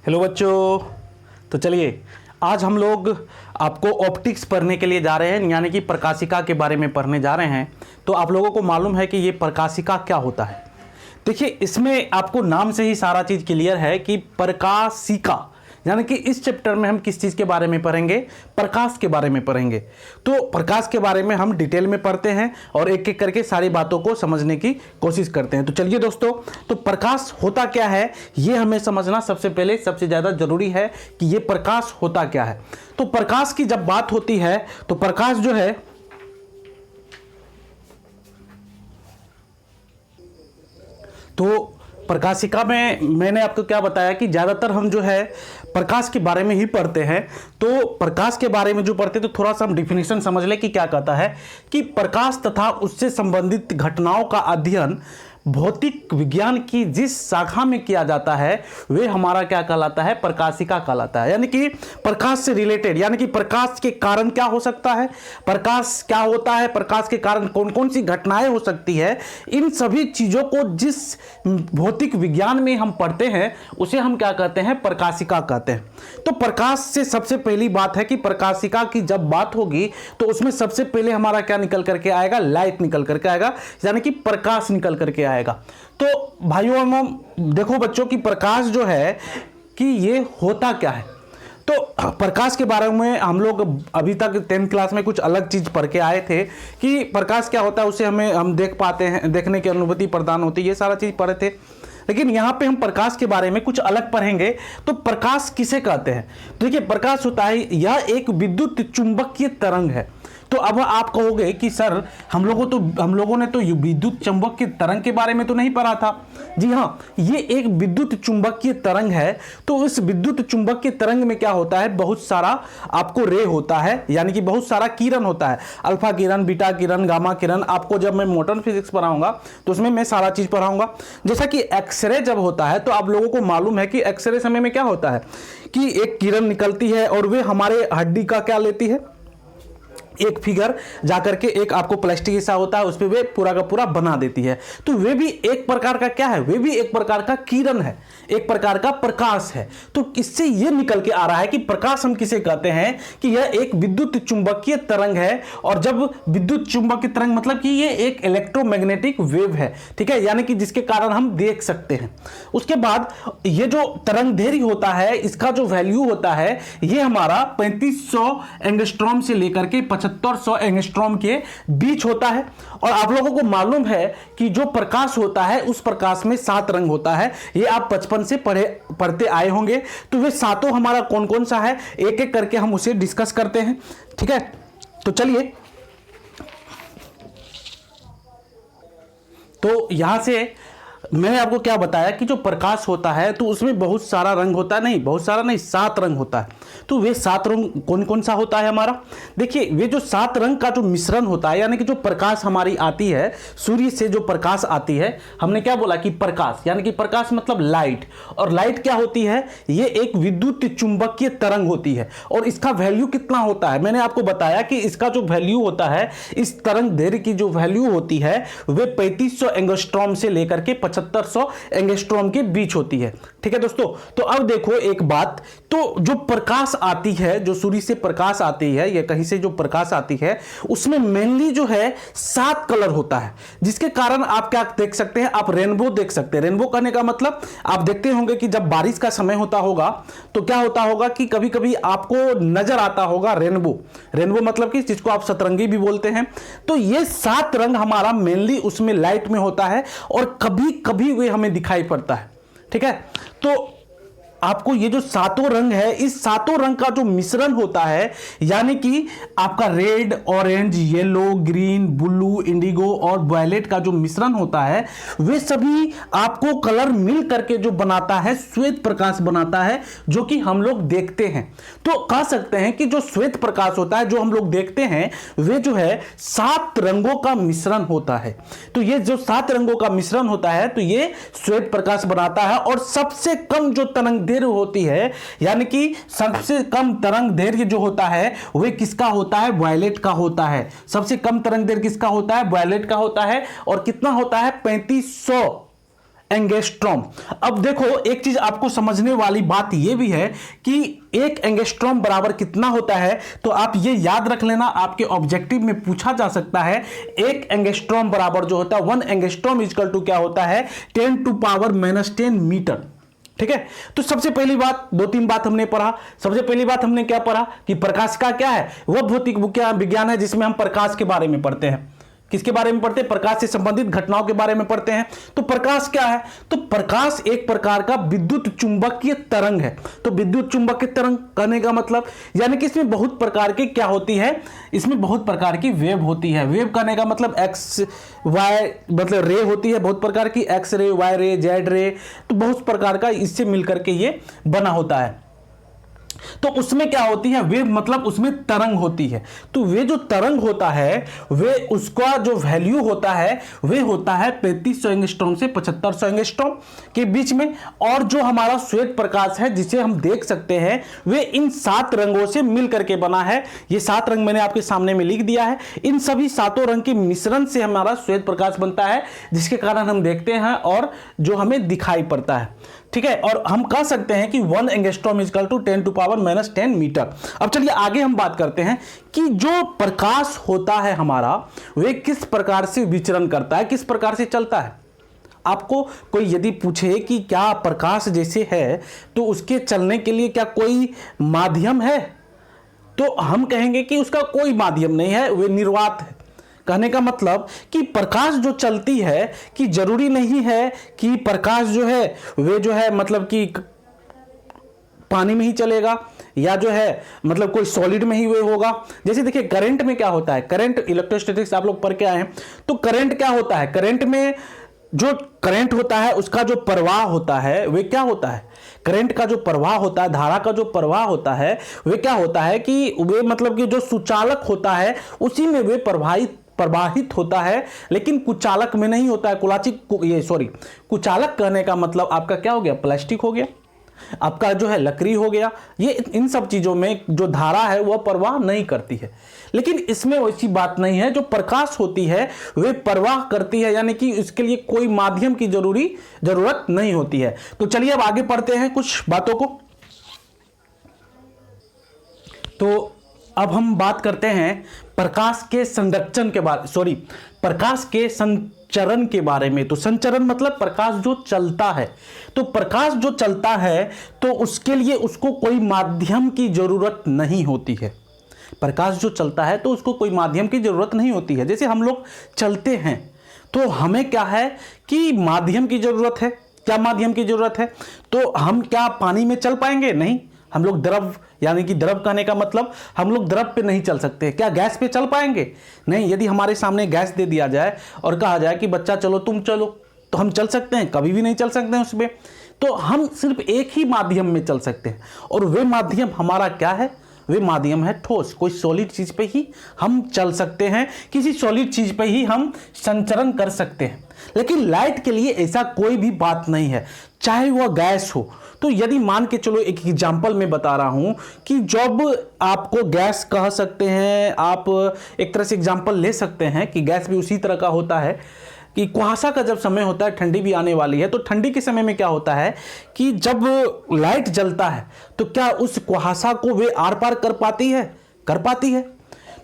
Hello बच्चों। तो चलिए आज हम लोग आपको ऑप्टिक्स पढ़ने के लिए जा रहे हैं, यानी कि प्रकाशिका के बारे में पढ़ने जा रहे हैं। तो आप लोगों को मालूम है कि ये प्रकाशिका क्या होता है। देखिए इसमें आपको नाम से ही सारा चीज़ क्लियर है कि प्रकाशिका, यानी कि इस चैप्टर में हम किस चीज़ के बारे में पढ़ेंगे, प्रकाश के बारे में पढ़ेंगे। तो प्रकाश के बारे में हम डिटेल में पढ़ते हैं और एक एक करके सारी बातों को समझने की कोशिश करते हैं। तो चलिए दोस्तों, तो प्रकाश होता क्या है ये हमें समझना सबसे पहले सबसे ज़्यादा जरूरी है कि ये प्रकाश होता क्या है। तो प्रकाश की जब बात होती है तो प्रकाश जो है तो प्रकाशिका में मैंने आपको क्या बताया कि ज़्यादातर हम जो है प्रकाश के बारे में ही पढ़ते हैं। तो प्रकाश के बारे में जो पढ़ते हैं तो थोड़ा सा हम डिफिनीशन समझ लें कि क्या कहता है कि प्रकाश तथा उससे संबंधित घटनाओं का अध्ययन भौतिक विज्ञान की जिस शाखा में किया जाता है वे हमारा क्या कहलाता है, प्रकाशिका कहलाता है। यानी कि प्रकाश से रिलेटेड, यानी कि प्रकाश के कारण क्या हो सकता है, प्रकाश क्या होता है, प्रकाश के कारण कौन कौन सी घटनाएं हो सकती है, इन सभी चीज़ों को जिस भौतिक विज्ञान में हम पढ़ते हैं उसे हम क्या कहते हैं, प्रकाशिका कहते हैं। तो प्रकाश से सबसे पहली बात है कि प्रकाशिका की जब बात होगी तो उसमें सबसे पहले हमारा क्या निकल करके आएगा, लाइट निकल करके आएगा, यानी कि प्रकाश निकल करके आएगा। तो भाइयों एवं देखो बच्चों की प्रकाश जो है कि ये होता क्या है। तो प्रकाश के बारे में हम लोग अभी तक 10th क्लास में कुछ अलग चीज पढ़ के आए थे कि प्रकाश क्या होता है, उसे हम देख पाते हैं, देखने की अनुभूति प्रदान होती है, ये सारा चीज पढ़े थे। लेकिन यहाँ पे हम प्रकाश के बारे में कुछ अलग पढ़ेंगे। तो प्रकाश किसे कहते हैं, तो देखिए प्रकाश होता है यह एक विद्युत चुंबकीय तरंग है। तो अब आप कहोगे कि सर हम लोगों ने तो विद्युत चुंबकीय तरंग के बारे में तो नहीं पढ़ा था। जी हाँ, ये एक विद्युत चुंबकीय तरंग है। तो इस विद्युत चुंबकीय तरंग में क्या होता है, बहुत सारा आपको रे होता है, यानी कि बहुत सारा किरण होता है, अल्फा किरण, बीटा किरण, गामा किरण। आपको जब मैं मोटर फिजिक्स पढ़ाऊंगा तो उसमें मैं सारा चीज पढ़ाऊंगा। जैसा कि एक्सरे जब होता है तो आप लोगों को मालूम है कि एक्सरे समय में क्या होता है कि एक किरण निकलती है और वे हमारे हड्डी का क्या लेती है, एक फिगर जाकर के एक आपको प्लास्टिक ऐसा होता है उस पर वे पूरा का पूरा बना देती है। तो वे भी एक प्रकार का क्या है, वे भी एक प्रकार का किरण है, एक प्रकार का प्रकाश है। तो इससे यह निकल के आ रहा है कि प्रकाश हम किसे कहते हैं कि यह एक विद्युत चुंबकीय तरंग है। और जब विद्युत चुंबकीय तरंग मतलब कि यह एक इलेक्ट्रोमैग्नेटिक वेव है, ठीक है, यानी कि जिसके कारण हम देख सकते हैं। उसके बाद ये जो तरंगदैर्घ्य होता है इसका जो वैल्यू होता है ये हमारा 3500 एंगस्ट्रॉम से लेकर के 7500 एंगस्ट्रॉम के बीच होता है। और आप लोगों को मालूम है कि जो प्रकाश होता है उस प्रकाश में 7 रंग होता है। ये आप बचपन से पढ़ते आए होंगे। तो वे सातों हमारा कौन कौन सा है, एक एक करके हम उसे डिस्कस करते हैं, ठीक है। तो चलिए, तो यहां से मैंने आपको क्या बताया कि जो प्रकाश होता है तो उसमें बहुत सारा रंग होता है, नहीं बहुत सारा नहीं, 7 रंग होता है। तो वे 7 रंग कौन कौन सा होता है हमारा, देखिए वे जो 7 रंग का जो मिश्रण होता है, यानी कि जो प्रकाश हमारी आती है सूर्य से, जो प्रकाश आती है, हमने क्या बोला कि प्रकाश, यानी कि प्रकाश मतलब लाइट। और लाइट क्या होती है, ये एक विद्युत चुंबकीय तरंग होती है। और इसका वैल्यू कितना होता है, मैंने आपको बताया कि इसका जो वैल्यू होता है, इस तरंग दैर्घ्य की जो वैल्यू होती है वे 3500 एंगस्ट्रॉम से लेकर के 7500 एंगस्ट्रॉम के बीच होती है, ठीक है दोस्तों। तो अब देखो एक बात, तो जो प्रकाश आती है, जो सूर्य से प्रकाश आती है या कहीं से जो प्रकाश आती है उसमें मेनली जो है 7 कलर होता है, जिसके कारण आप क्या देख सकते हैं, आप रेनबो देख सकते हैं। रेनबो करने का मतलब आप देखते होंगे कि जब बारिश का समय होता होगा तो क्या होता होगा कि कभी कभी आपको नजर आता होगा रेनबो। रेनबो मतलब कि जिसको आप सतरंगी भी बोलते हैं। तो ये 7 रंग हमारा मेनली उसमें लाइट में होता है और कभी कभी वे हमें दिखाई पड़ता है, ठीक है। तो आपको ये जो 7 रंग है, इस 7 रंग का जो मिश्रण होता है, यानी कि आपका red, orange, yellow, green, blue, Indigo और वायलेट का जो मिश्रण होता है, वे सभी आपको कलर मिल करके जो बनाता है श्वेत प्रकाश बनाता है, जो कि हम लोग देखते हैं। तो कह सकते हैं कि जो श्वेत प्रकाश होता है जो हम लोग देखते हैं वे जो है 7 रंगों का मिश्रण होता है। तो ये जो 7 रंगों का मिश्रण होता है तो ये श्वेत प्रकाश बनाता है। और सबसे कम जो तरंग दैर्घ्य होती है, यानी कि सबसे कम तरंग दैर्घ्य जो होता है वह किसका होता है, वायलेट का होता है। सबसे कम तरंग दैर्घ्य किसका होता है, वायलेट का होता है। और कितना होता है, 3500 एंगस्ट्रॉम। अब देखो एक चीज आपको समझने वाली बात यह भी है कि एक एंगस्ट्रॉम बराबर कितना होता है, तो आप ये याद रख लेना, आपके ऑब्जेक्टिव में पूछा जा सकता है। एक एंगस्ट्रॉम बराबर जो होता है 1 एंगस्ट्रॉम इक्वल टू क्या होता है 10⁻⁻10 मीटर। ठीक है, तो सबसे पहली बात, 2-3 बात हमने पढ़ा। सबसे पहली बात हमने क्या पढ़ा कि प्रकाश का क्या है, वह भौतिक विज्ञान है जिसमें हम प्रकाश के बारे में पढ़ते हैं। किसके बारे में पढ़ते हैं? प्रकाश से संबंधित घटनाओं के बारे में पढ़ते हैं। तो प्रकाश क्या है? तो प्रकाश एक प्रकार का विद्युत चुंबकीय तरंग है। तो विद्युत चुंबकीय तरंग कहने का मतलब यानी कि इसमें बहुत प्रकार की क्या होती है, इसमें बहुत प्रकार की वेव होती है। वेव कहने का मतलब एक्स वाई मतलब रे होती है, बहुत प्रकार की, एक्स रे, वाई रे, जेड रे, तो बहुत प्रकार का इससे मिलकर के ये बना होता है। तो उसमें क्या होती है वेव, मतलब उसमें तरंग होती है। तो वे जो तरंग होता है वे उसका जो वैल्यू होता है वे होता है 3500 एंगस्ट्रॉम से 7500 एंगस्ट्रॉम के बीच में। और जो हमारा श्वेत प्रकाश है जिसे हम देख सकते हैं वे इन 7 रंगों से मिल करके बना है। ये 7 रंग मैंने आपके सामने में लिख दिया है। इन सभी 7 रंग के मिश्रण से हमारा श्वेत प्रकाश बनता है, जिसके कारण हम देखते हैं और जो हमें दिखाई पड़ता है। ठीक है, और हम कह सकते हैं कि 1 एंगस्ट्रॉम इक्वल टू 10⁻⁻10 मीटर। अब चलिए आगे हम बात करते हैं कि जो प्रकाश होता है हमारा वे किस प्रकार से विचरण करता है, किस प्रकार से चलता है। आपको कोई यदि पूछे कि क्या प्रकाश जैसे है तो उसके चलने के लिए क्या कोई माध्यम है, तो हम कहेंगे कि उसका कोई माध्यम नहीं है, वे निर्वात है। कहने का मतलब कि प्रकाश जो चलती है कि जरूरी नहीं है कि प्रकाश जो है वे जो है मतलब कि पानी में ही चलेगा या जो है मतलब कोई सॉलिड में ही वे होगा। जैसे देखिए करंट में क्या होता है, करंट इलेक्ट्रोस्टैटिक्स आप लोग पढ़ के आए हैं, तो करंट क्या होता है, करंट में जो करंट होता है उसका जो प्रवाह होता है वे क्या होता है, करंट का जो प्रवाह होता है, धारा का जो प्रवाह होता है वे क्या होता है कि वे मतलब कि जो सुचालक होता है उसी में वे प्रवाहित होता है, लेकिन कुचालक में नहीं होता है। कुचालक कहने का मतलब आपका क्या हो गया, प्लास्टिक हो गया, आपका जो है लकड़ी हो गया। ये इन सब चीजों में जो धारा है वह प्रवाह नहीं करती है, लेकिन इसमें वैसी बात नहीं है। जो प्रकाश होती है वे प्रवाह करती है, यानी कि इसके लिए कोई माध्यम की जरूरत नहीं होती है। तो चलिए अब आगे पढ़ते हैं कुछ बातों को। तो अब हम बात करते हैं प्रकाश के संरक्षण के बारे, प्रकाश के संचरण के बारे में। तो संचरण मतलब प्रकाश जो चलता है, तो प्रकाश जो चलता है तो उसके लिए उसको कोई माध्यम की जरूरत नहीं होती है। प्रकाश जो चलता है तो उसको कोई माध्यम की जरूरत नहीं होती है। जैसे हम लोग चलते हैं तो हमें क्या है कि माध्यम की जरूरत है। क्या माध्यम की जरूरत है? तो हम क्या पानी में चल पाएंगे? नहीं। हम लोग द्रव, यानी कि द्रव कहने का मतलब हम लोग द्रव पे नहीं चल सकते। क्या गैस पे चल पाएंगे? नहीं। यदि हमारे सामने गैस दे दिया जाए और कहा जाए कि बच्चा चलो तुम चलो, तो हम चल सकते हैं? कभी भी नहीं चल सकते हैं उसमें। तो हम सिर्फ एक ही माध्यम में चल सकते हैं, और वे माध्यम हमारा क्या है? वे माध्यम है ठोस। कोई सॉलिड चीज पे ही हम चल सकते हैं, किसी सॉलिड चीज पे ही हम संचरण कर सकते हैं। लेकिन लाइट के लिए ऐसा कोई भी बात नहीं है, चाहे वह गैस हो। तो यदि मान के चलो, एक एग्जांपल में बता रहा हूं कि जब आपको गैस कह सकते हैं, आप एक तरह से एग्जांपल ले सकते हैं कि गैस भी उसी तरह का होता है कि कुहासा का जब समय होता है, ठंडी भी आने वाली है, तो ठंडी के समय में क्या होता है कि जब लाइट जलता है तो क्या उस कुहासा को वे आर पार कर पाती है? कर पाती है।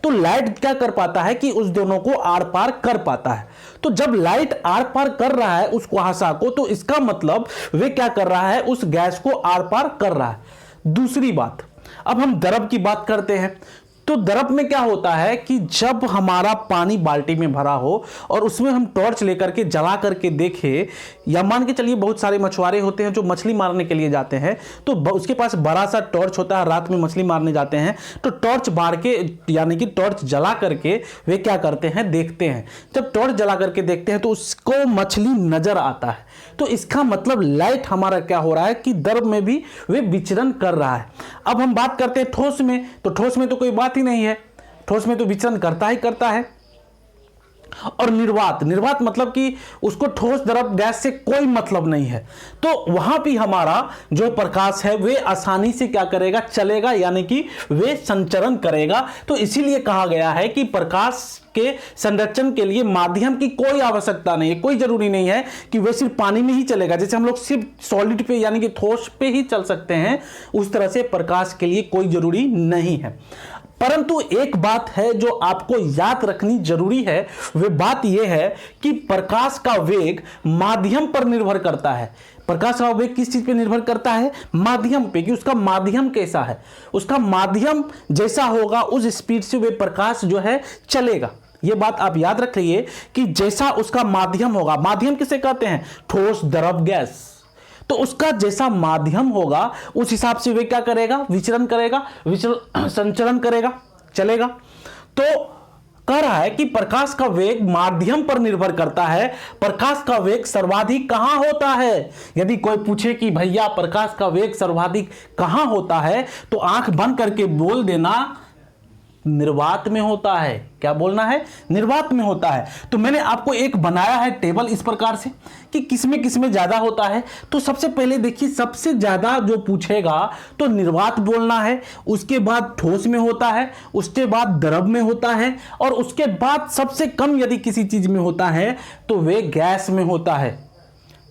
तो लाइट क्या कर पाता है कि उस दोनों को आर पार कर पाता है। तो जब लाइट आर पार कर रहा है उस कुहासा को, तो इसका मतलब वे क्या कर रहा है, उस गैस को आर पार कर रहा है। दूसरी बात, अब हम द्रव की बात करते हैं। तो द्रव में क्या होता है कि जब हमारा पानी बाल्टी में भरा हो और उसमें हम टॉर्च लेकर के जला करके देखें, या मान के चलिए बहुत सारे मछुआरे होते हैं जो मछली मारने के लिए जाते हैं, तो उसके पास बड़ा सा टॉर्च होता है, रात में मछली मारने जाते हैं तो टॉर्च बार के, यानी कि टॉर्च जला करके वे क्या करते हैं, देखते हैं। जब टॉर्च जला करके देखते हैं तो उसको मछली नजर आता है। तो इसका मतलब लाइट हमारा क्या हो रहा है कि द्रव में भी वे विचरण कर रहा है। अब हम बात करते हैं ठोस में, तो ठोस में तो कोई बात ही नहीं है, ठोस में तो विचरण करता ही करता है। और निर्वात, निर्वात मतलब कि उसको ठोस द्रव गैस से कोई मतलब नहीं है, तो वहां भी हमारा जो प्रकाश है वे आसानी से क्या करेगा, चलेगा, यानी कि वे संचरण करेगा। तो इसीलिए कहा गया है कि प्रकाश के संरक्षण के लिए माध्यम की कोई आवश्यकता नहीं है, कोई जरूरी नहीं है कि वे सिर्फ पानी में ही चलेगा। जैसे हम लोग सिर्फ सॉलिड पे यानी कि ठोस पे ही चल सकते हैं, उस तरह से प्रकाश के लिए कोई जरूरी नहीं है। परंतु एक बात है जो आपको याद रखनी जरूरी है, वह बात यह है कि प्रकाश का वेग माध्यम पर निर्भर करता है। प्रकाश का वेग किस चीज पे निर्भर करता है, माध्यम पे, कि उसका माध्यम कैसा है। उसका माध्यम जैसा होगा उस स्पीड से वे प्रकाश जो है चलेगा। यह बात आप याद रखिए कि जैसा उसका माध्यम होगा, माध्यम किसे कहते हैं, ठोस द्रव गैस, तो उसका जैसा माध्यम होगा उस हिसाब से वे क्या करेगा, विचरण करेगा, संचरण करेगा, चलेगा। तो कह रहा है कि प्रकाश का वेग माध्यम पर निर्भर करता है। प्रकाश का वेग सर्वाधिक कहां होता है, यदि कोई पूछे कि भैया प्रकाश का वेग सर्वाधिक कहां होता है, तो आंख बंद करके बोल देना निर्वात में होता है। क्या बोलना है, निर्वात में होता है। तो मैंने आपको एक बनाया है टेबल इस प्रकार से कि किसमें किसमें ज्यादा होता है। तो सबसे पहले देखिए, सबसे ज्यादा जो पूछेगा तो निर्वात बोलना है, उसके बाद ठोस में होता है, उसके बाद द्रव में होता है, और उसके बाद सबसे कम यदि किसी चीज में होता है तो वे गैस में होता है।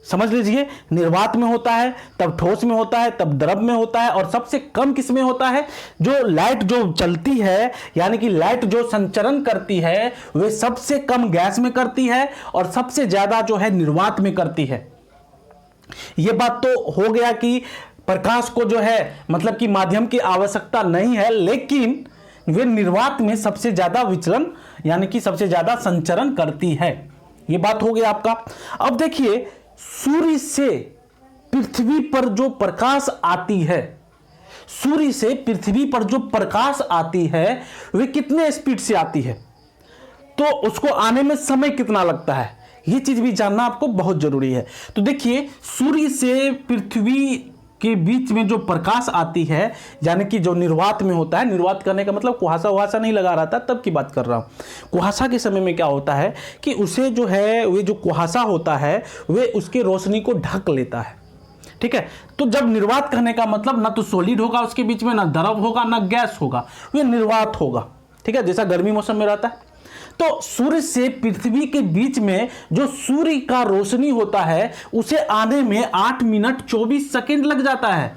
समझ लीजिए, निर्वात में होता है, तब ठोस में होता है, तब द्रव में होता है, और सबसे कम किस में होता है, जो लाइट जो चलती है यानी कि लाइट जो संचरण करती है वे सबसे कम गैस में करती है और सबसे ज्यादा जो है निर्वात में करती है। यह बात तो हो गया कि प्रकाश को जो है मतलब कि माध्यम की आवश्यकता नहीं है, लेकिन वे निर्वात में सबसे ज्यादा विचलन यानी कि सबसे ज्यादा संचरण करती है। यह बात हो गया आपका। अब देखिए, सूर्य से पृथ्वी पर जो प्रकाश आती है, सूर्य से पृथ्वी पर जो प्रकाश आती है वे कितने स्पीड से आती है, तो उसको आने में समय कितना लगता है, यह चीज भी जानना आपको बहुत जरूरी है। तो देखिए, सूर्य से पृथ्वी के बीच में जो प्रकाश आती है यानी कि जो निर्वात में होता है, निर्वात करने का मतलब कुहासा वहासा नहीं लगा रहा था तब की बात कर रहा हूं। कुहासा के समय में क्या होता है कि उसे जो है वे जो कुहासा होता है वे उसके रोशनी को ढक लेता है, ठीक है। तो जब निर्वात करने का मतलब ना तो सॉलिड होगा उसके बीच में, ना द्रव होगा, ना गैस होगा, वे निर्वात होगा, ठीक है, जैसा गर्मी मौसम में रहता है। तो सूर्य से पृथ्वी के बीच में जो सूर्य का रोशनी होता है उसे आने में 8 मिनट 24 सेकंड लग जाता है।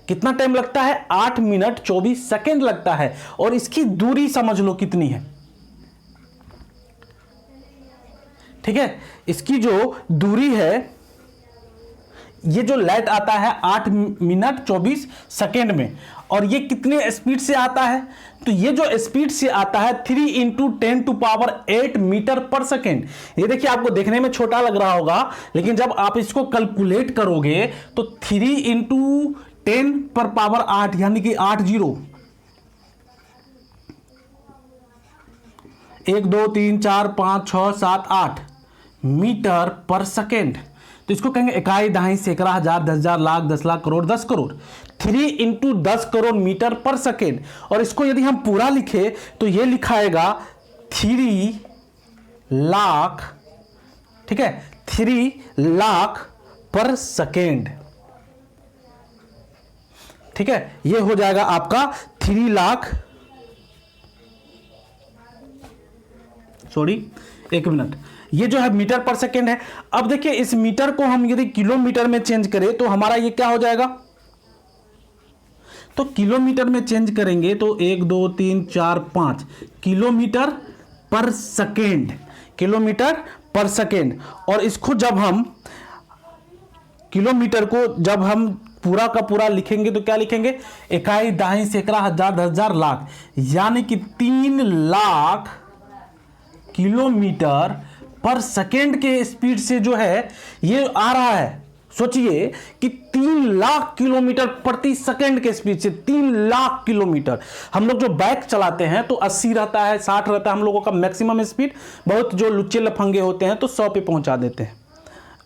कितना टाइम लगता है, 8 मिनट 24 सेकंड लगता है। और इसकी दूरी समझ लो कितनी है, ठीक है। इसकी जो दूरी है, ये जो लाइट आता है 8 मिनट 24 सेकेंड में, और ये कितने स्पीड से आता है, तो ये जो स्पीड से आता है 3 × 10⁸ मीटर पर सेकेंड। ये देखिए, आपको देखने में छोटा लग रहा होगा, लेकिन जब आप इसको कैलकुलेट करोगे तो 3 × 10⁸ यानी कि 8 0, 1 2 3 4 5 6 7 8 मीटर पर सेकेंड। तो इसको कहेंगे इकाई, दहाई, सैकड़ा, हजार, 10,000, लाख, 10 लाख, करोड़, 10 करोड़। 3 × 10 करोड़ मीटर पर सेकेंड। और इसको यदि हम पूरा लिखे तो ये लिखाएगा 3 लाख, ठीक है, 3 लाख पर सेकेंड, ठीक है। ये हो जाएगा आपका 3 लाख, सॉरी 1 मिनट, ये जो है मीटर पर सेकेंड है। अब देखिए, इस मीटर को हम यदि किलोमीटर में चेंज करें तो हमारा ये क्या हो जाएगा, तो किलोमीटर में चेंज करेंगे तो 1 2 3 4 5 किलोमीटर पर सेकेंड, किलोमीटर पर सेकेंड। और इसको जब हम किलोमीटर को जब हम पूरा का पूरा लिखेंगे तो क्या लिखेंगे, इकाई, दहाई, सैकड़ा, हजार, 10,000, लाख, यानी कि 3 लाख किलोमीटर पर सेकेंड के स्पीड से जो है ये आ रहा है। सोचिए कि 3 लाख किलोमीटर प्रति सेकेंड के स्पीड से, 3 लाख किलोमीटर। हम लोग जो बाइक चलाते हैं तो 80 रहता है, 60 रहता है हम लोगों का मैक्सिमम स्पीड। बहुत जो लुच्चे लफंगे होते हैं तो 100 पे पहुंचा देते हैं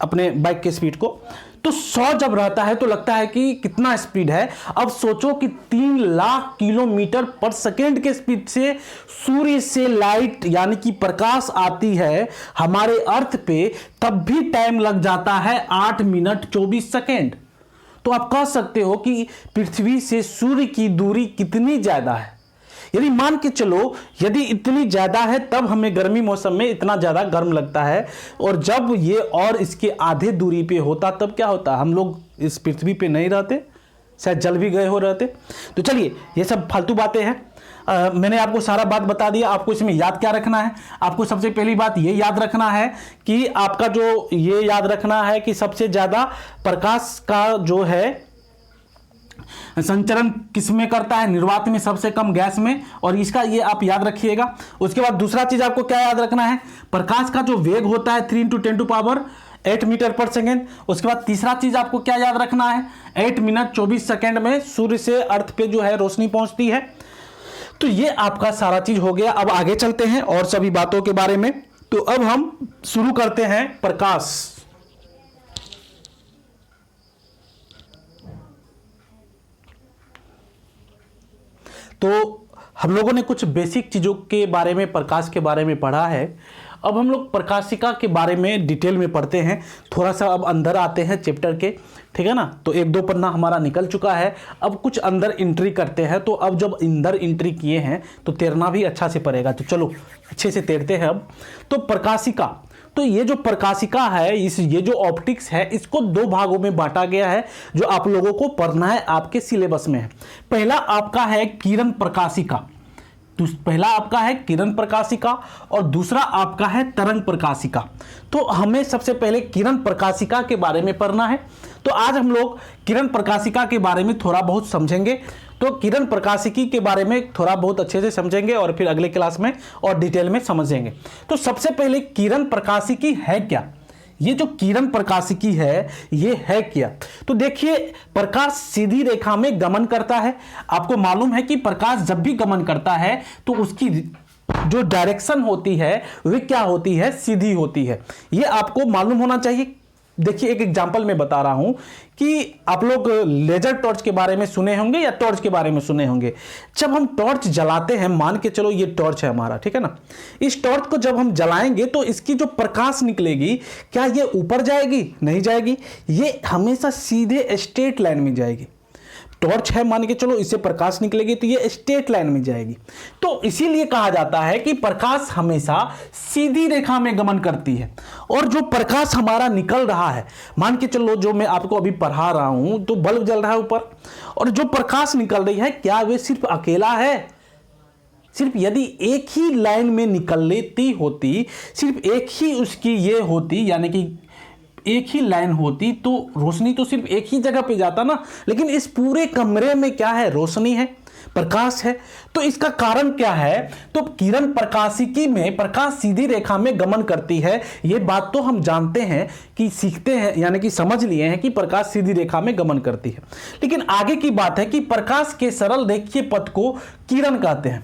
अपने बाइक के स्पीड को। तो 100 जब रहता है तो लगता है कि कितना स्पीड है। अब सोचो कि 3 लाख किलोमीटर पर सेकेंड के स्पीड से सूर्य से लाइट यानी कि प्रकाश आती है हमारे अर्थ पे, तब भी टाइम लग जाता है 8 मिनट 24 सेकेंड। तो आप कह सकते हो कि पृथ्वी से सूर्य की दूरी कितनी ज्यादा है। यदि मान के चलो यदि इतनी ज्यादा है तब हमें गर्मी मौसम में इतना ज्यादा गर्म लगता है, और जब ये और इसके आधे दूरी पे होता तब क्या होता, हम लोग इस पृथ्वी पे नहीं रहते, शायद जल भी गए हो रहते। तो चलिए ये सब फालतू बातें हैं। मैंने आपको सारा बात बता दिया। आपको इसमें याद क्या रखना है, आपको सबसे पहली बात ये याद रखना है कि आपका जो ये याद रखना है कि सबसे ज्यादा प्रकाश का जो है संचरण किसमें करता है, निर्वात में, सबसे कम गैस में, और इसका ये आप याद रखिएगा। उसके बाद दूसरा चीज आपको क्या याद रखना है, प्रकाश का जो वेग होता है 3 × 10⁸ मीटर पर सेकेंड। उसके बाद तीसरा चीज आपको क्या याद रखना है, 8 मिनट 24 सेकेंड में सूर्य से अर्थ पे जो है रोशनी पहुंचती है। तो ये आपका सारा चीज हो गया। अब आगे चलते हैं और सभी बातों के बारे में। तो अब हम शुरू करते हैं प्रकाश। तो हम लोगों ने कुछ बेसिक चीजों के बारे में, प्रकाश के बारे में पढ़ा है। अब हम लोग प्रकाशिका के बारे में डिटेल में पढ़ते हैं, थोड़ा सा अब अंदर आते हैं चैप्टर के, ठीक है ना। तो 1-2 पन्ना हमारा निकल चुका है, अब कुछ अंदर एंट्री करते हैं। तो अब जब अंदर एंट्री किए हैं तो तैरना भी अच्छा से पड़ेगा। तो चलो अच्छे से तैरते हैं अब। तो प्रकाशिका, तो ये जो प्रकाशिका है, ये जो ऑप्टिक्स है, इसको 2 भागों में बांटा गया है जो आप लोगों को पढ़ना है, आपके सिलेबस में है। पहला आपका है किरण प्रकाशिका, पहला आपका है किरण प्रकाशिका और दूसरा आपका है तरंग प्रकाशिका। तो हमें सबसे पहले किरण प्रकाशिका के बारे में पढ़ना है। तो आज हम लोग किरण प्रकाशिका के बारे में थोड़ा बहुत समझेंगे। तो किरण प्रकाशिकी के बारे में थोड़ा बहुत अच्छे से समझेंगे और फिर अगले क्लास में और डिटेल में समझेंगे। तो सबसे पहले किरण प्रकाशिकी है क्या, ये जो किरण प्रकाशिकी है ये है क्या। तो देखिए, प्रकाश सीधी रेखा में गमन करता है। आपको मालूम है कि प्रकाश जब भी गमन करता है तो उसकी जो डायरेक्शन होती है वह क्या होती है, सीधी होती है। ये आपको मालूम होना चाहिए। देखिए एक एग्जांपल मैं बता रहा हूं कि आप लोग लेजर टॉर्च के बारे में सुने होंगे या टॉर्च के बारे में सुने होंगे। जब हम टॉर्च जलाते हैं, मान के चलो ये टॉर्च है हमारा, ठीक है ना। इस टॉर्च को जब हम जलाएंगे तो इसकी जो प्रकाश निकलेगी, क्या ये ऊपर जाएगी? नहीं जाएगी, ये हमेशा सीधे स्ट्रेट लाइन में जाएगी। टॉर्च है, मान के चलो, इससे प्रकाश निकलेगी तो ये स्ट्रेट लाइन में जाएगी। तो इसीलिए कहा जाता है कि प्रकाश हमेशा सीधी रेखा में गमन करती है। और जो प्रकाश हमारा निकल रहा है, मान के चलो जो मैं आपको अभी पढ़ा रहा हूं, तो बल्ब जल रहा है ऊपर, और जो प्रकाश निकल रही है क्या वे सिर्फ अकेला है? सिर्फ यदि एक ही लाइन में निकल लेती होती, सिर्फ एक ही उसकी ये होती, यानी कि एक ही लाइन होती, तो रोशनी तो सिर्फ एक ही जगह पे जाता ना। लेकिन इस पूरे कमरे में क्या है, रोशनी है, प्रकाश है। तो इसका कारण क्या है? तो किरण प्रकाशिकी में प्रकाश सीधी रेखा में गमन करती है। ये बात तो हम जानते हैं कि सीखते हैं, यानी कि समझ लिए हैं कि प्रकाश सीधी रेखा में गमन करती है। लेकिन आगे की बात है कि प्रकाश के सरल रेखीय पथ को किरण कहते हैं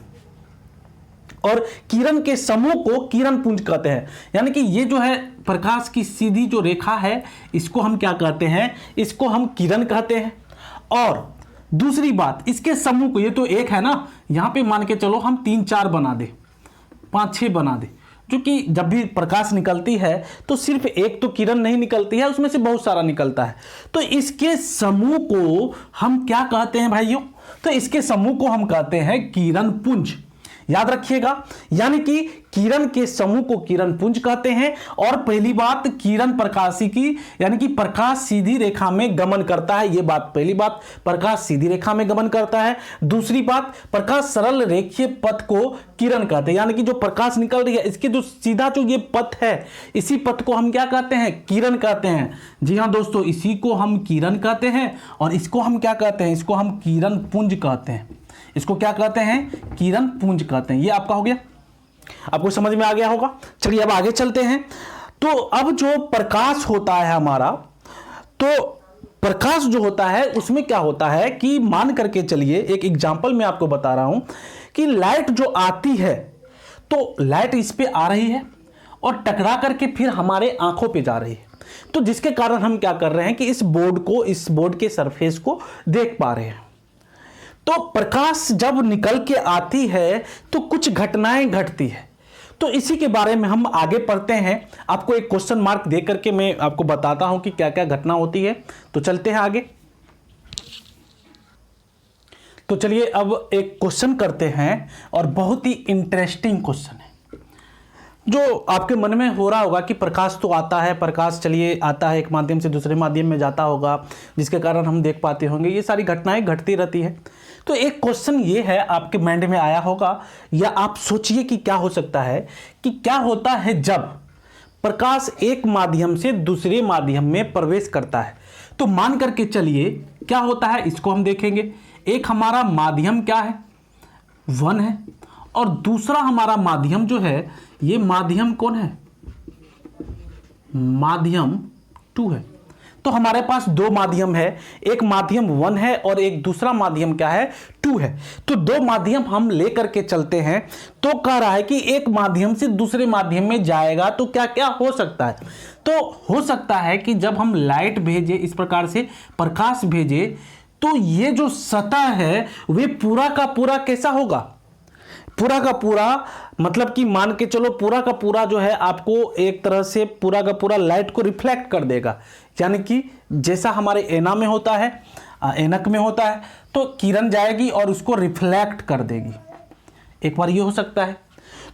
और किरण के समूह को किरण पुंज कहते हैं। यानी कि ये जो है प्रकाश की सीधी जो रेखा है, इसको हम क्या कहते हैं? इसको हम किरण कहते हैं। और दूसरी बात, इसके समूह को, ये तो एक है ना, यहां पे मान के चलो हम 3-4 बना दे, 5-6 बना दे, जो कि जब भी प्रकाश निकलती है तो सिर्फ एक तो किरण नहीं निकलती है, उसमें से बहुत सारा निकलता है। तो इसके समूह को हम क्या कहते हैं भाइयों? तो इसके समूह को हम कहते हैं किरण पुंज। याद रखिएगा, यानी कि किरण के समूह को किरण पुंज कहते हैं। और पहली बात, किरण प्रकाशिकी, यानी कि प्रकाश सीधी रेखा में गमन करता है। ये बात पहली बात, प्रकाश सीधी रेखा में गमन करता है। दूसरी बात, प्रकाश सरल रेखीय पथ को किरण कहते हैं, यानी कि जो प्रकाश निकल रही है इसके जो सीधा जो ये पथ है, इसी पथ को हम क्या कहते हैं? किरण कहते हैं। जी हाँ दोस्तों, इसी को हम किरण कहते हैं और इसको हम क्या कहते हैं? इसको हम किरण पुंज कहते हैं। इसको क्या कहते हैं? किरण पुंज कहते हैं। ये आपका हो गया, आपको समझ में आ गया होगा। चलिए अब आगे चलते हैं। तो अब जो प्रकाश होता है हमारा, तो प्रकाश जो होता है उसमें क्या होता है कि मान करके चलिए, एक एग्जांपल मैं आपको बता रहा हूं कि लाइट जो आती है, तो लाइट इस पे आ रही है और टकरा करके फिर हमारे आंखों पे जा रही है। तो जिसके कारण हम क्या कर रहे हैं कि इस बोर्ड के सरफेस को देख पा रहे हैं। तो प्रकाश जब निकल के आती है तो कुछ घटनाएं घटती है, तो इसी के बारे में हम आगे पढ़ते हैं। आपको एक क्वेश्चन मार्क दे करके मैं आपको बताता हूं कि क्या क्या घटना होती है। तो चलते हैं आगे। तो चलिए अब एक क्वेश्चन करते हैं, और बहुत ही इंटरेस्टिंग क्वेश्चन है, जो आपके मन में हो रहा होगा कि प्रकाश तो आता है, प्रकाश चलिए आता है एक माध्यम से दूसरे माध्यम में जाता होगा, जिसके कारण हम देख पाते होंगे, ये सारी घटनाएं घटती रहती है। तो एक क्वेश्चन ये है, आपके माइंड में आया होगा, या आप सोचिए कि क्या हो सकता है कि क्या होता है जब प्रकाश एक माध्यम से दूसरे माध्यम में प्रवेश करता है। तो मान करके चलिए क्या होता है इसको हम देखेंगे। एक हमारा माध्यम क्या है, 1 है, और दूसरा हमारा माध्यम जो है, ये माध्यम कौन है, माध्यम 2 है। तो हमारे पास 2 माध्यम है, एक माध्यम 1 है और एक दूसरा माध्यम क्या है, 2 है। तो 2 माध्यम हम लेकर के चलते हैं। तो कह रहा है कि एक माध्यम से दूसरे माध्यम में जाएगा तो क्या क्या हो सकता है। तो हो सकता है कि जब हम लाइट भेजे, इस प्रकार से प्रकाश भेजे, तो ये जो सतह है वे पूरा का पूरा कैसा होगा, पूरा का पूरा मतलब कि मान के चलो पूरा का पूरा जो है आपको एक तरह से पूरा का पूरा लाइट को रिफ्लेक्ट कर देगा। यानी कि जैसा हमारे ऐना में होता है, ऐनक में होता है, तो किरण जाएगी और उसको रिफ्लेक्ट कर देगी। एक बार ये हो सकता है।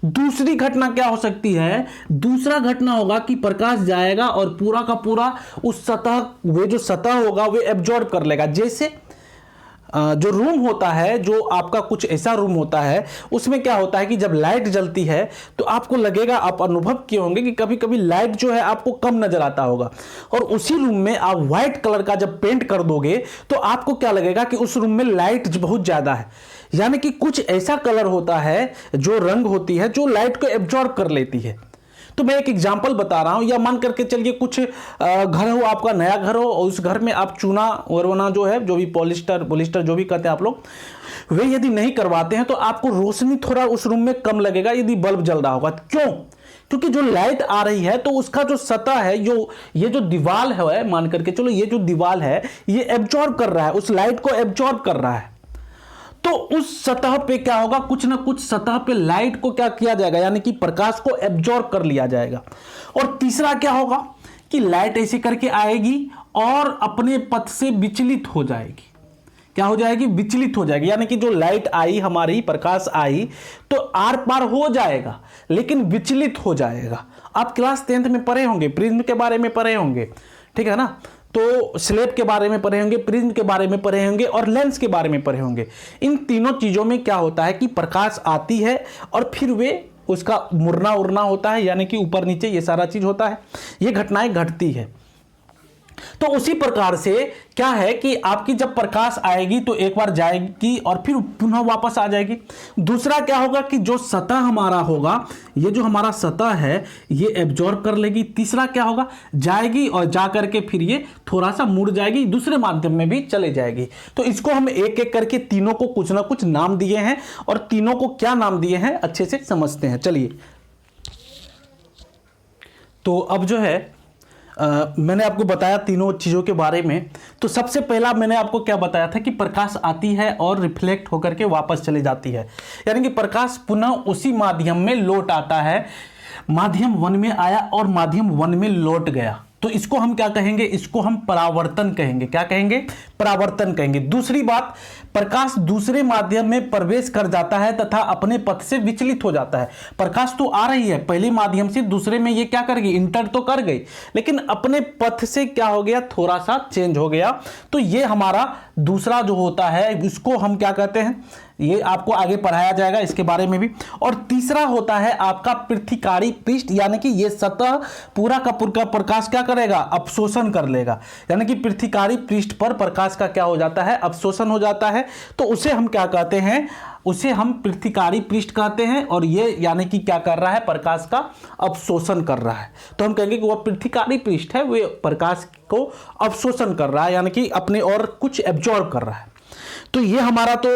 दूसरी घटना क्या हो सकती है, दूसरा घटना होगा कि प्रकाश जाएगा और पूरा का पूरा उस सतह, वे जो सतह होगा वे एब्जॉर्ब कर लेगा। जैसे जो रूम होता है, जो आपका कुछ ऐसा रूम होता है, उसमें क्या होता है कि जब लाइट जलती है तो आपको लगेगा, आप अनुभव किए होंगे कि कभी कभी लाइट जो है आपको कम नजर आता होगा, और उसी रूम में आप व्हाइट कलर का जब पेंट कर दोगे तो आपको क्या लगेगा कि उस रूम में लाइट बहुत ज्यादा है। यानी कि कुछ ऐसा कलर होता है, जो रंग होती है, जो लाइट को एब्जॉर्ब कर लेती है। तो मैं एक एग्जांपल बता रहा हूं, या मान करके चलिए कुछ घर हो, आपका नया घर हो, और उस घर में आप चूना वरवना जो है, जो भी पॉलिस्टर जो भी कहते हैं आप लोग, वे यदि नहीं करवाते हैं तो आपको रोशनी थोड़ा उस रूम में कम लगेगा यदि बल्ब जल रहा होगा। क्यों? क्योंकि जो लाइट आ रही है तो उसका जो सतह है, ये जो दीवार है, मान करके चलो ये जो दीवार है ये एब्जॉर्ब कर रहा है, उस लाइट को एब्जॉर्ब कर रहा है। तो उस सतह पे क्या होगा, कुछ ना कुछ सतह पे लाइट को क्या किया जाएगा, यानी कि प्रकाश को एब्जॉर्ब कर लिया जाएगा। और तीसरा क्या होगा कि लाइट ऐसे करके आएगी और अपने पथ से विचलित हो जाएगी। क्या हो जाएगी, विचलित हो जाएगी। यानी कि जो लाइट आई, हमारी प्रकाश आई, तो आर पार हो जाएगा लेकिन विचलित हो जाएगा। आप क्लास 10th में पढ़े होंगे, प्रिज्म के बारे में पढ़े होंगे, ठीक है ना। तो स्लेब के बारे में पढ़े होंगे, प्रिज्म के बारे में पढ़े होंगे और लेंस के बारे में पढ़े होंगे। इन तीनों चीजों में क्या होता है कि प्रकाश आती है और फिर वे उसका मुड़ना उड़ना होता है, यानी कि ऊपर नीचे ये सारा चीज होता है, ये घटनाएं घटती है। तो उसी प्रकार से क्या है कि आपकी जब प्रकाश आएगी तो एक बार जाएगी और फिर पुनः वापस आ जाएगी। दूसरा क्या होगा कि जो सतह हमारा होगा, ये जो हमारा सतह है ये एब्जॉर्ब कर लेगी। तीसरा क्या होगा, जाएगी और जा करके फिर ये थोड़ा सा मुड़ जाएगी, दूसरे माध्यम में भी चले जाएगी। तो इसको हम एक एक करके तीनों को कुछ ना कुछ नाम दिए हैं, और तीनों को क्या नाम दिए हैं अच्छे से समझते हैं। चलिए, तो अब जो है मैंने आपको बताया तीनों चीज़ों के बारे में। तो सबसे पहला मैंने आपको क्या बताया था कि प्रकाश आती है और रिफ्लेक्ट होकर के वापस चली जाती है, यानी कि प्रकाश पुनः उसी माध्यम में लौट आता है। माध्यम 1 में आया और माध्यम 1 में लौट गया, तो इसको हम क्या कहेंगे, इसको हम परावर्तन कहेंगे। क्या कहेंगे, परावर्तन कहेंगे। दूसरी बात, प्रकाश दूसरे माध्यम में प्रवेश कर जाता है तथा अपने पथ से विचलित हो जाता है। प्रकाश तो आ रही है, पहले माध्यम से दूसरे में ये क्या कर गई, इंटर तो कर गई, लेकिन अपने पथ से क्या हो गया, थोड़ा सा चेंज हो गया। तो ये हमारा दूसरा जो होता है, इसको हम क्या कहते हैं, ये आपको आगे पढ़ाया जाएगा इसके बारे में भी। और तीसरा होता है आपका पृथ्वीकारी पृष्ठ, यानी कि ये सतह पूरा का पूरा प्रकाश क्या करेगा, अवशोषण कर लेगा। यानी कि पृथ्वीकारी पृष्ठ पर प्रकाश का क्या हो जाता है, अवशोषण हो जाता है। तो उसे हम क्या कहते हैं, उसे हम पृथ्वीकारी पृष्ठ कहते हैं। और ये यानी कि क्या कर रहा है, प्रकाश का अवशोषण कर रहा है। तो हम कहेंगे कि वह पृथ्वीकारी पृष्ठ है, वे प्रकाश को अवशोषण कर रहा है, यानी कि अपने और कुछ एब्जॉर्ब कर रहा है। तो ये हमारा तो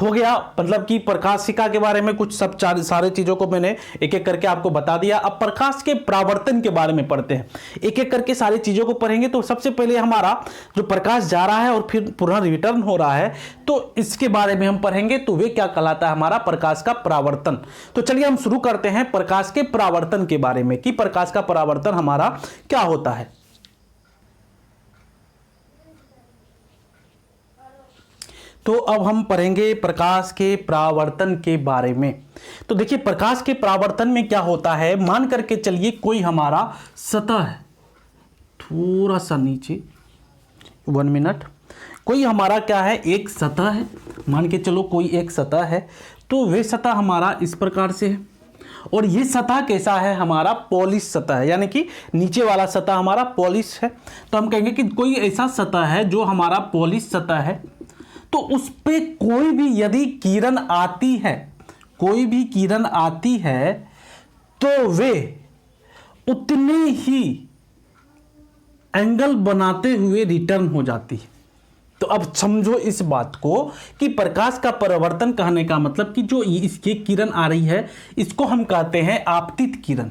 हो गया, मतलब कि प्रकाशिका के बारे में कुछ सब सारे चीजों को मैंने एक एक करके आपको बता दिया। अब प्रकाश के परावर्तन के बारे में पढ़ते हैं, एक एक करके सारी चीजों को पढ़ेंगे। तो सबसे पहले हमारा जो प्रकाश जा रहा है और फिर पुनः रिटर्न हो रहा है, तो इसके बारे में हम पढ़ेंगे। तो वे क्या कहलाता है, हमारा प्रकाश का परावर्तन। तो चलिए हम शुरू करते हैं प्रकाश के परावर्तन के बारे में कि प्रकाश का परावर्तन हमारा क्या होता है। तो अब हम पढ़ेंगे प्रकाश के परावर्तन के बारे में। तो देखिए प्रकाश के परावर्तन में क्या होता है, मान करके चलिए कोई हमारा सतह है, थोड़ा सा नीचे 1 मिनट, कोई हमारा क्या है, एक सतह है, मान के चलो कोई एक सतह है। तो वे सतह हमारा इस प्रकार से है और ये सतह कैसा है, हमारा पॉलिश सतह है, यानी कि नीचे वाला सतह हमारा पॉलिश है। तो हम कहेंगे कि कोई ऐसा सतह है जो हमारा पॉलिश सतह है, तो उस पे कोई भी यदि किरण आती है, कोई भी किरण आती है, तो वे उतने ही एंगल बनाते हुए रिटर्न हो जाती है। तो अब समझो इस बात को कि प्रकाश का परावर्तन कहने का मतलब कि जो इसकी किरण आ रही है, इसको हम कहते हैं आपतित किरण,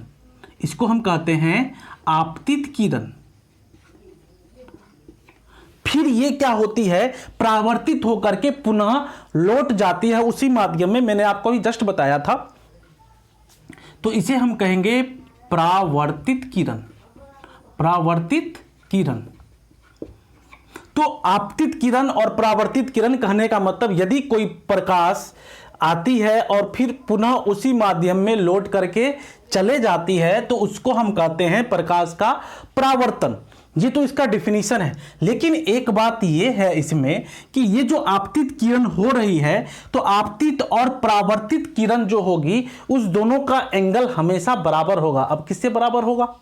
इसको हम कहते हैं आपतित किरण। फिर ये क्या होती है, परावर्तित होकर के पुनः लौट जाती है उसी माध्यम में, मैंने आपको भी जस्ट बताया था। तो इसे हम कहेंगे परावर्तित किरण, परावर्तित किरण। तो आपतित किरण और परावर्तित किरण कहने का मतलब यदि कोई प्रकाश आती है और फिर पुनः उसी माध्यम में लौट करके चले जाती है, तो उसको हम कहते हैं प्रकाश का परावर्तन। ये तो इसका डिफिनीशन है। लेकिन एक बात ये है इसमें कि ये जो आपतित किरण हो रही है, तो आपतित और परावर्तित किरण जो होगी उस दोनों का एंगल हमेशा बराबर होगा। अब किससे बराबर होगा,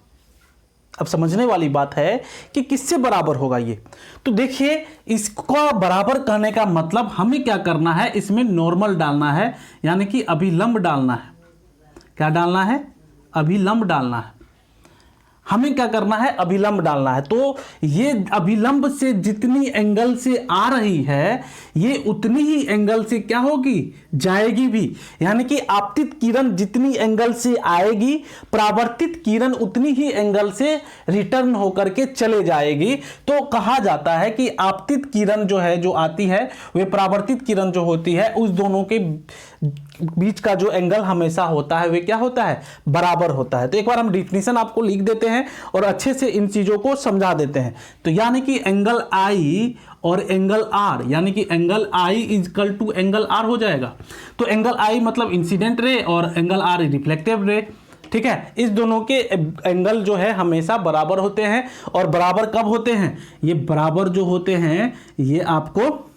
अब समझने वाली बात है कि किससे बराबर होगा ये। तो देखिए इसको बराबर कहने का मतलब हमें क्या करना है, इसमें नॉर्मल डालना है, यानी कि अभिलंब डालना है। क्या डालना है, अभिलंब डालना है। हमें क्या करना है, अभिलंब डालना है। तो ये अभिलंब से जितनी एंगल से आ रही है, ये उतनी ही एंगल से क्या होगी, जाएगी भी। यानी कि आपतित किरण जितनी एंगल से आएगी, परावर्तित किरण उतनी ही एंगल से रिटर्न होकर के चले जाएगी। तो कहा जाता है कि आपतित किरण जो है, जो आती है, वे परावर्तित किरण जो होती है, उस दोनों के बीच का जो एंगल हमेशा होता है, वे क्या होता है, बराबर होता है। तो एक बार हम डिफिनीशन आपको लिख देते हैं और अच्छे से इन चीजों को समझा देते हैं। तो यानी कि एंगल आई और एंगल आर, यानी कि angle i equal to angle r हो जाएगा। तो एंगल आई मतलब इंसिडेंट रे और एंगल आर रिफ्लेक्टिव रे, ठीक है। इस दोनों के एंगल जो है हमेशा बराबर होते हैं। और बराबर कब होते हैं, ये बराबर जो होते हैं, ये आपको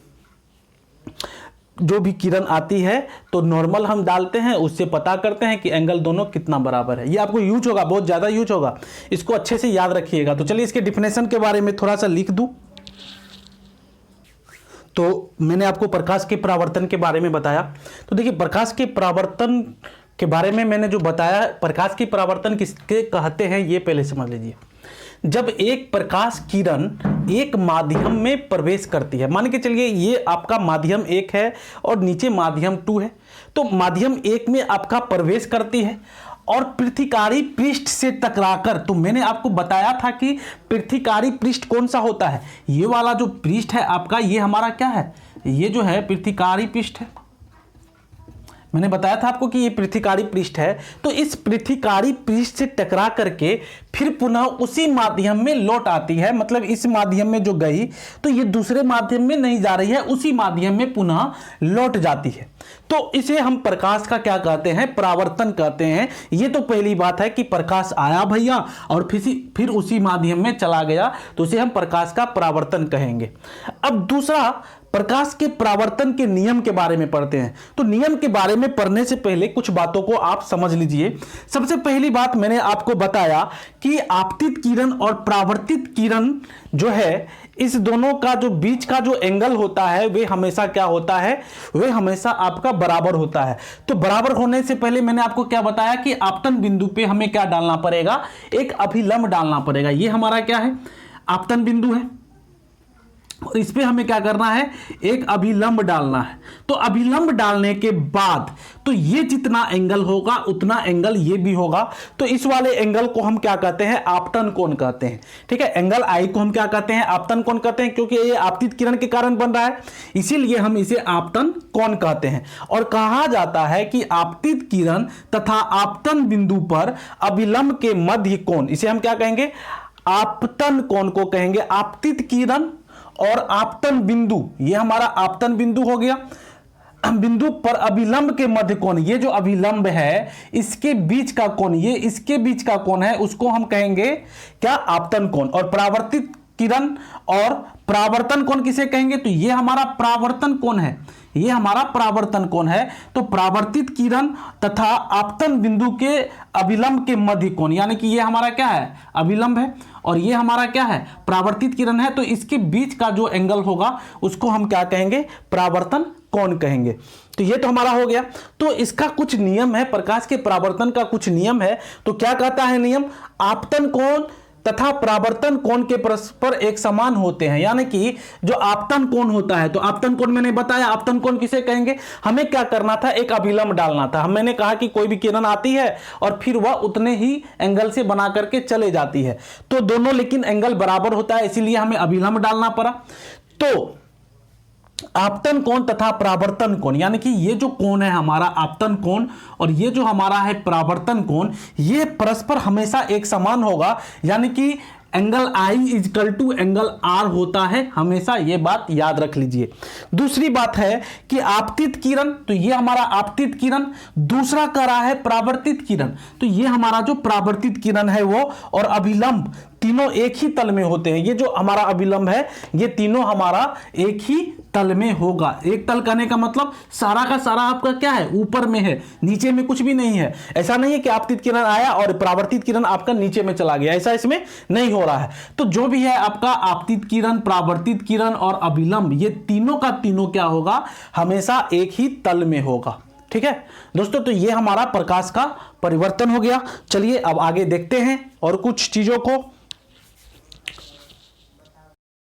जो भी किरण आती है तो नॉर्मल हम डालते हैं, उससे पता करते हैं कि एंगल दोनों कितना बराबर है। ये आपको यूज होगा, बहुत ज़्यादा यूज होगा, इसको अच्छे से याद रखिएगा। तो चलिए इसके डिफिनेशन के बारे में थोड़ा सा लिख दूं। तो मैंने आपको प्रकाश के परावर्तन के बारे में बताया। तो देखिए प्रकाश के परावर्तन के बारे में मैंने जो बताया, प्रकाश के परावर्तन किसके कहते हैं ये पहले समझ लीजिए। जब एक प्रकाश किरण एक माध्यम में प्रवेश करती है, मान के चलिए ये आपका माध्यम 1 है और नीचे माध्यम 2 है। तो माध्यम 1 में आपका प्रवेश करती है और पृथ्वीकारी पृष्ठ से टकराकर, तो मैंने आपको बताया था कि पृथ्वीकारी पृष्ठ कौन सा होता है, ये वाला जो पृष्ठ है आपका, ये हमारा क्या है, ये जो है पृथ्वीकारी पृष्ठ है। मैंने बताया था आपको कि ये पृथ्वीकारी पृष्ठ है। तो इस पृथ्वीकारी पृष्ठ से टकरा करके फिर पुनः उसी माध्यम में लौट आती है, मतलब इस माध्यम में जो गई तो ये दूसरे माध्यम में नहीं जा रही है, उसी माध्यम में पुनः लौट जाती है। तो इसे हम प्रकाश का क्या कहते हैं, परावर्तन कहते हैं। ये तो पहली बात है कि प्रकाश आया भैया और फिर उसी माध्यम में चला गया, तो इसे हम प्रकाश का परावर्तन कहेंगे। अब दूसरा, प्रकाश के परावर्तन के नियम के बारे में पढ़ते हैं। तो नियम के बारे में पढ़ने से पहले कुछ बातों को आप समझ लीजिए। सबसे पहली बात मैंने आपको बताया कि आपतित किरण और परावर्तित किरण जो है, इस दोनों का जो बीच का जो एंगल होता है, वे हमेशा क्या होता है, वे हमेशा आपका बराबर होता है। तो बराबर होने से पहले मैंने आपको क्या बताया कि आपतन बिंदु पे हमें क्या डालना पड़ेगा, एक अभिलंब डालना पड़ेगा। ये हमारा क्या है, आपतन बिंदु है। और इस पे हमें क्या करना है, एक अभिलंब डालना है। तो अभिलंब डालने के बाद तो ये जितना एंगल होगा उतना एंगल ये भी होगा। तो इस वाले एंगल को हम क्या कहते हैं, आपतन कोण कहते हैं। ठीक है, एंगल आई को हम क्या कहते हैं, आपतन कोण कहते हैं, क्योंकि ये आपतित किरण के कारण बन रहा है, इसीलिए हम इसे आपतन कोण कहते हैं। और कहा जाता है कि आपतित किरण तथा आपतन बिंदु पर अभिलंब के मध्य कोण, इसे हम क्या कहेंगे, आपतन कोण को कहेंगे। आपतित किरण और आपतन बिंदु, ये हमारा आपतन बिंदु हो गया, बिंदु पर अभिलंब के मध्य कोण, ये जो अभिलंब है इसके बीच का कोण, ये इसके बीच का कोण है, उसको हम कहेंगे क्या, आपतन कोण। और परावर्तित किरण और परावर्तन कोण किसे कहेंगे, तो ये हमारा परावर्तन कोण है, ये हमारा परावर्तन कोण है। तो परावर्तित किरण तथा आपतन बिंदु के अभिलंब के मध्य कोण, यानी कि ये हमारा क्या है, अभिलंब है, और ये हमारा क्या है, परावर्तित किरण है। तो इसके बीच का जो एंगल होगा उसको हम क्या कहेंगे, परावर्तन कोण कहेंगे। तो ये तो हमारा हो गया। तो इसका कुछ नियम है, प्रकाश के परावर्तन का कुछ नियम है। तो क्या कहता है नियम, आपतन कोण तथा परावर्तन कोण के परस्पर एक समान होते हैं। यानी कि जो आपतन कोण होता है, तो आपतन कोण मैंने बताया, आपतन कोण किसे कहेंगे, हमें क्या करना था, एक अभिलंब डालना था। मैंने कहा कि कोई भी किरण आती है और फिर वह उतने ही एंगल से बना करके चले जाती है, तो दोनों लेकिन एंगल बराबर होता है, इसीलिए हमें अभिलंब डालना पड़ा। तो आपतन कोण तथा परावर्तन कोण, यानी कि ये जो कोण है हमारा आपतन कोण और ये जो हमारा है परावर्तन कोण, ये परस्पर हमेशा एक समान होगा। यानी कि angle i equal to angle r होता है हमेशा, ये बात याद रख लीजिए। दूसरी बात है कि आपतित किरण, तो ये हमारा आपतित किरण, दूसरा कह रहा है परावर्तित किरण, तो ये हमारा जो परावर्तित किरण है वो और अभिलंब तीनों एक ही तल में होते हैं। ये जो हमारा अभिलंब है ये तीनों हमारा एक ही तल में होगा। एक तल कहने का मतलब सारा का सारा आपका क्या है, ऊपर में है, नीचे में कुछ भी नहीं है। ऐसा नहीं है कि आपतित किरण आया और परावर्तित किरण आपका नीचे में चला गया, ऐसा इसमें नहीं हो रहा है। तो जो भी है आपका आपतित किरण, परावर्तित किरण और अभिलंब, ये तीनों का तीनों क्या होगा, हमेशा एक ही तल में होगा। ठीक है दोस्तों, तो ये हमारा प्रकाश का परिवर्तन हो गया। चलिए अब आगे देखते हैं और कुछ चीजों को।